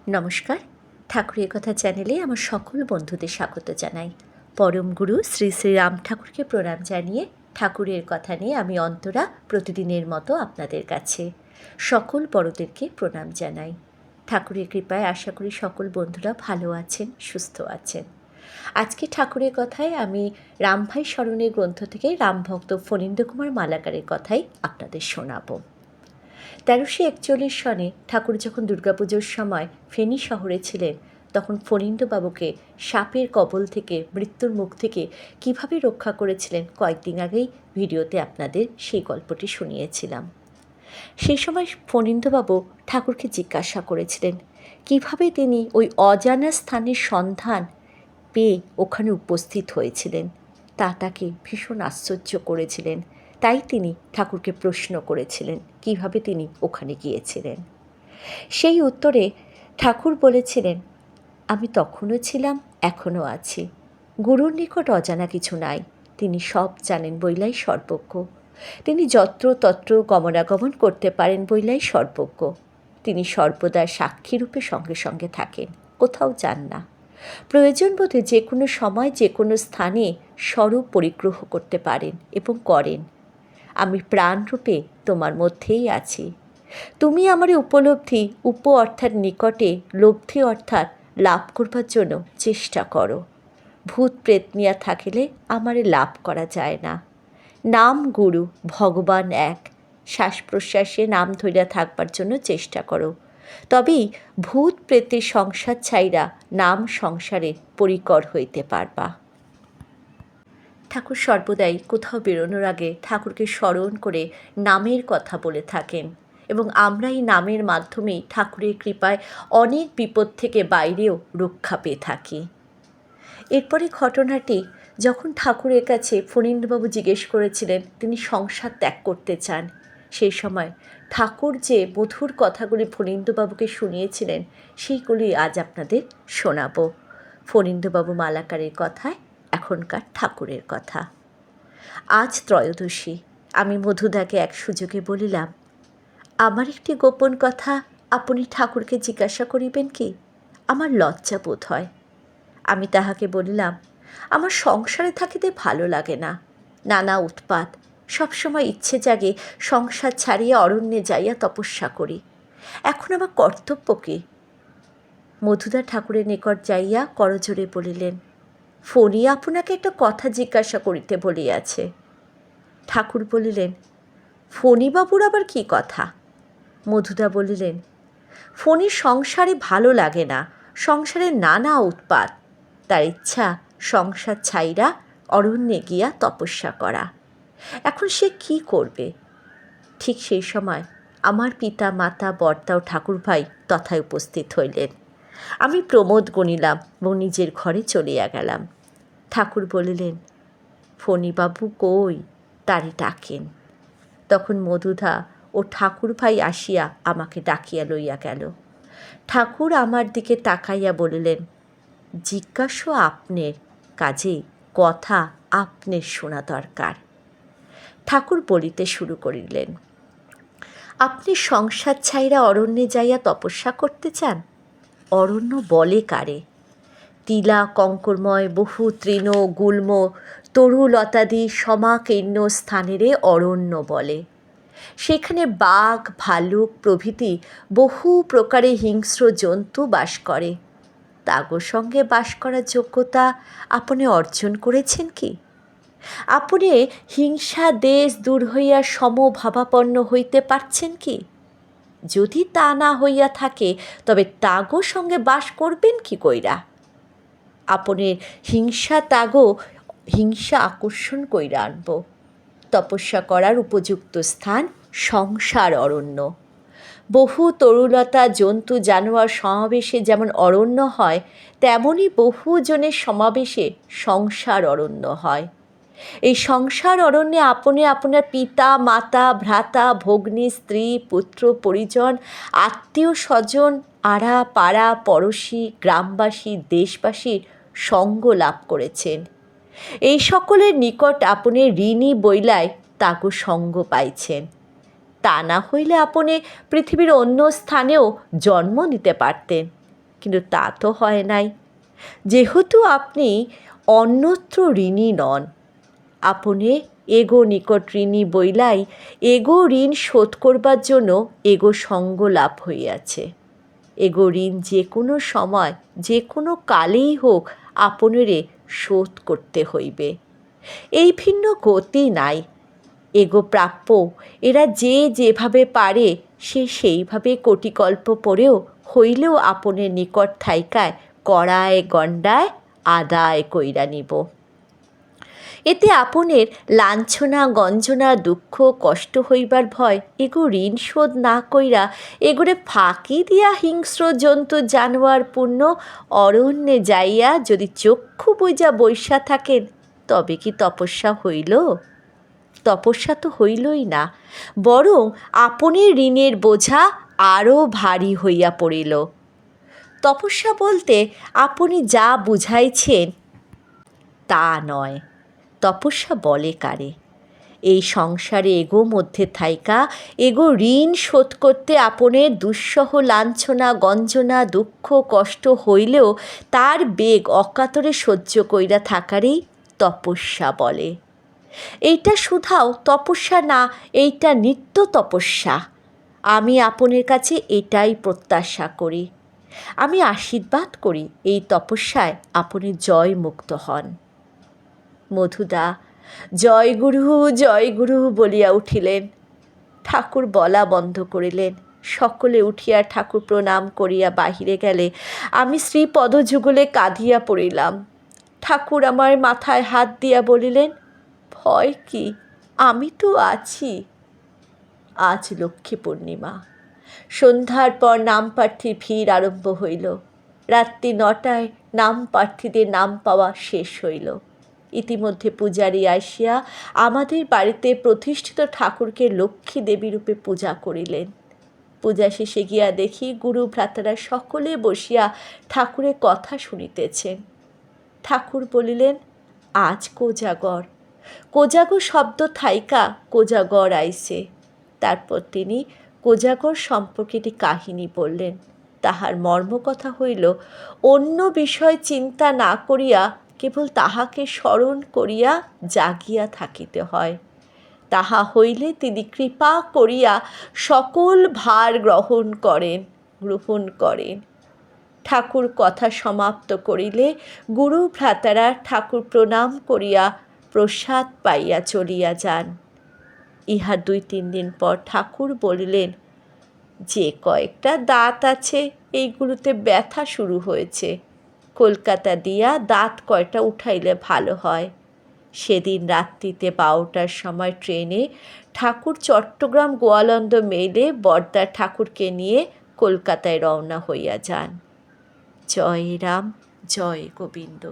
নমস্কার। ঠাকুরের কথা চ্যানেলে আমার সকল বন্ধুদের স্বাগত জানাই। পরম গুরু শ্রী শ্রী রাম ঠাকুরকে প্রণাম জানিয়ে ঠাকুরের কথা নিয়ে আমি অন্তরা প্রতিদিনের মতো আপনাদের কাছে সকল বড়দেরকে প্রণাম জানাই। ঠাকুরের কৃপায় আশা করি সকল বন্ধুরা ভালো আছেন, সুস্থ আছেন। আজকে ঠাকুরের কথায় আমি রামভাই স্মরণের গ্রন্থ থেকে রামভক্ত ফণীন্দ্র কুমার মালাকারের কথাই আপনাদের শোনাব। 1341 সনে ঠাকুর যখন দুর্গাপুজোর সময় ফেনী শহরে ছিলেন, তখন ফণীন্দ্রবাবুকে সাপের কবল থেকে, মৃত্যুর মুখ থেকে কিভাবে রক্ষা করেছিলেন কয়েকদিন আগেই ভিডিওতে আপনাদের সেই গল্পটি শুনিয়েছিলাম। সেই সময় ফণীন্দ্রবাবু ঠাকুরকে জিজ্ঞাসা করেছিলেন কিভাবে তিনি ওই অজানা স্থানের সন্ধান পেয়ে ওখানে উপস্থিত হয়েছিলেন। তা তাকে ভীষণ আশ্চর্য করেছিলেন। তাই তিনি ঠাকুরকে প্রশ্ন করেছিলেন কিভাবে তিনি ওখানে গিয়েছিলেন। সেই উত্তরে ঠাকুর বলেছিলেন, আমি তখনও ছিলাম, এখনও আছি। গুরুর নিকট অজানা কিছু নাই, তিনি সব জানেন বইলাই সর্বজ্ঞ। তিনি যত্র তত্র গমনাগমন করতে পারেন বইলাই সর্বজ্ঞ। তিনি সর্বদা সাক্ষীরূপে সঙ্গে সঙ্গে থাকেন, কোথাও যান না। প্রয়োজন বোধে যে কোনো সময় যে কোনো স্থানে স্বরূপ পরিগ্রহ করতে পারেন এবং করেন। আমি প্রাণরূপে তোমার মধ্যেই আছি। তুমি আমার উপলব্ধি অর্থাৎ নিকটে, লব্ধি অর্থাৎ লাভ করবার জন্য চেষ্টা করো। ভূত প্রেত নিয়া থাকিলে আমারে লাভ করা যায় না। নাম গুরু, ভগবান এক। শ্বাস প্রশ্বাসে নাম ধরিয়া থাকবার জন্য চেষ্টা করো, তবেই ভূত প্রেতের সংসার ছাইরা নাম সংসারে পরিকর হইতে পারবা। ঠাকুর সর্বদাই কোথাও বেরোনোর আগে ঠাকুরকে স্মরণ করে নামের কথা বলে থাকেন, এবং আমরা এই নামের মাধ্যমেই ঠাকুরের কৃপায় অনেক বিপদ থেকে বাইরেও রক্ষা পেয়ে থাকি। এরপরে ঘটনাটি, যখন ঠাকুরের কাছে ফণীন্দ্রবাবু জিজ্ঞেস করেছিলেন তিনি সংসার ত্যাগ করতে চান, সেই সময় ঠাকুর যে মধুর কথাগুলি ফণীন্দ্রবাবুকে শুনিয়েছিলেন সেইগুলি আজ আপনাদের শোনাব। ফণীন্দ্রবাবু মালাকারের কথায় এখনকার ঠাকুরের কথা। আজ ত্রয়োদশী। আমি মধুদাকে এক সুযোগে বলিলাম, আমার একটি গোপন কথা আপনি ঠাকুরকে জিজ্ঞাসা করিবেন কি? আমার লজ্জা বোধ হয়। আমি তাহাকে বলিলাম, আমার সংসারে থাকিতে ভালো লাগে না, নানা উৎপাত, সবসময় ইচ্ছে জাগে সংসার ছাড়িয়া অরণ্যে যাইয়া তপস্যা করি। এখন আমার কর্তব্য কি? মধুদা ঠাকুরের নিকট যাইয়া করজোড়ে বলিলেন, ফণী আপনাকে একটা কথা জিজ্ঞাসা করিতে বলিয়াছে। ঠাকুর বলিলেন, ফণীবাবুর আবার কি কথা? মধুদা বলিলেন, ফণীর সংসারে ভালো লাগে না, সংসারে নানা উৎপাত, তার ইচ্ছা সংসার ছাইরা অরণ্যে গিয়া তপস্যা করা। এখন সে কি করবে? ঠিক সেই সময় আমার পিতা মাতা বর্দা ও ঠাকুর ভাই তথায় উপস্থিত হইলেন। আমি প্রমোদ গণিলাম এবং নিজের ঘরে চলিয়া গেলাম। ঠাকুর বলিলেন, ফণীবাবু কই, তারে ডাকেন। তখন মধুধা ও ঠাকুর ভাই আসিয়া আমাকে ডাকিয়া লইয়া গেল। ঠাকুর আমার দিকে তাকাইয়া বলিলেন, জিজ্ঞাসা আপনের, কাজে কথা আপনের শোনা দরকার। ঠাকুর বলিতে শুরু করিলেন, আপনি সংসার ছাইরা অরণ্যে যাইয়া তপস্যা করতে চান? অরণ্য বলে কারে? টিলা কঙ্করময় বহু তৃণ গুল্ম তরুলতাদি সমাকীর্ণ স্থানেরে অরণ্য বলে। সেখানে বাঘ, ভালুক প্রভৃতি বহু প্রকারে হিংস্র জন্তু বাস করে। তাগো সঙ্গে বাস করার যোগ্যতা আপনি অর্জন করেছেন কি? আপনি হিংসা দেশ দূর হইয়া সমভাবাপন্ন হইতে পারছেন কি? যদি তা না হইয়া থাকে, তবে তাগো সঙ্গে বাস করবেন কি কইরা? আপনের হিংসা আকর্ষণ কইরা আনব। তপস্যা করার উপযুক্ত স্থান সংসার অরণ্য। বহু তরুলতা জন্তু জানোয়ার সমাবেশে যেমন অরণ্য হয়, তেমনি বহুজনের সমাবেশে সংসার অরণ্য হয়। এই সংসার অরণ্যে আপনি আপনার পিতা মাতা ভ্রাতা ভগ্নী স্ত্রী পুত্র পরিজন আত্মীয় স্বজন আড়া পাড়া পড়শি গ্রামবাসী দেশবাসীর সঙ্গ লাভ করেছেন। এই সকলের নিকট আপনি ঋণী বইলায় তাগো সঙ্গ পাইছেন। তা না হইলে আপনি পৃথিবীর অন্য স্থানেও জন্ম নিতে পারতেন, কিন্তু তা তো হয় নাই। যেহেতু আপনি অন্যত্র ঋণী নন, আপনি এগো নিকট ঋণী বইলাই এগো ঋণ শোধ করবার জন্য এগো সঙ্গ লাভ হইয়াছে। এগো ঋণ যে কোনো সময় যে কোনো কালেই হোক আপনেরে শোধ করতে হইবে। এই ভিন্ন গতি নাই। এগো প্রাপ্য, এরা যে যেভাবে পারে সে সেইভাবে কোটিকল্প পরেও হইলেও আপনের নিকট থাইকায় কড়ায় গণ্ডায় আদায় কইরা নিব। এতে আপনের লাঞ্ছনা গঞ্জনা দুঃখ কষ্ট হইবার ভয় এগো ঋণ শোধ না কইরা এগোরে ফাঁকি দিয়া হিংস্র জন্তু জানোয়ার পূর্ণ অরণ্যে যাইয়া যদি চক্ষু বুইজা বৈশা থাকেন, তবে কি তপস্যা হইল? তপস্যা তো হইলই না, বরং আপনের ঋণের বোঝা আরও ভারী হইয়া পড়িল। তপস্যা বলতে আপনি যা বুঝাইছেন তা নয়। তপস্যা বলে কারে? এই সংসারে এগো মধ্যে থাইকা এগো ঋণ শোধ করতে আপনের দুঃসহ লাঞ্ছনা গঞ্জনা দুঃখ কষ্ট হইলেও তার বেগ অকাতরে সহ্য কইরা থাকারই তপস্যা বলে। এইটা শুধাও তপস্যা না, এইটা নিত্য তপস্যা। আমি আপনের কাছে এটাই প্রত্যাশা করি। আমি আশীর্বাদ করি এই তপস্যায় আপনি জয় মুক্ত হন। মধুদা জয় গুরু বলিয়া উঠিলেন। ঠাকুর বলা বন্ধ করিলেন। সকলে উঠিয়া ঠাকুর প্রণাম করিয়া বাহিরে গেলে আমি শ্রীপদযুগলে কাঁদিয়া পড়িলাম। ঠাকুর আমার মাথায় হাত দিয়া বলিলেন, ভয় কি, আমি তো আছি। আজ লক্ষ্মী পূর্ণিমা। সন্ধ্যার পর নাম প্রার্থীর ভিড় আরম্ভ হইল। রাত্রি 9টায় নাম প্রার্থীদের নাম পাওয়া শেষ হইল। ইতিমধ্যে পূজারী আসিয়া আমাদের বাড়িতে প্রতিষ্ঠিত ঠাকুরকে লক্ষ্মী দেবী রূপে পূজা করিলেন। পূজা শেষে গিয়া দেখি গুরু ভ্রাতারা সকলে বসিয়া ঠাকুরের কথা শুনিতেছেন। ঠাকুর বলিলেন, আজ কোজাগর। কোজাগর শব্দ থাইকা কোজাগর আইছে। তারপর তিনি কোজাগর সম্পর্কে একটি কাহিনী বললেন। তাহার মর্মকথা হইল, অন্য বিষয় চিন্তা না করিয়া কেবল তাহাকে স্মরণ করিয়া জাগিয়া থাকিতে হয়। তাহা হইলে তিনি কৃপা করিয়া সকল ভার গ্রহণ করেন। ঠাকুর কথা সমাপ্ত করিলে গুরু ভ্রাতারা ঠাকুর প্রণাম করিয়া প্রসাদ পাইয়া চলিয়া যান। ইহার 2-3 দিন পর ঠাকুর বলিলেন, যে কয়েকটা দাঁত আছে এইগুলোতে ব্যথা শুরু হয়েছে, কলকাতা দিয়া দাঁত কয়টা উঠাইলে ভালো হয়। সেদিন রাত্রিতে 12টার সময় ট্রেনে ঠাকুর চট্টগ্রাম গোয়ালন্দ মেইলে বর্দার ঠাকুরকে নিয়ে কলকাতায় রওনা হইয়া যান। জয় রাম, জয় গোবিন্দ।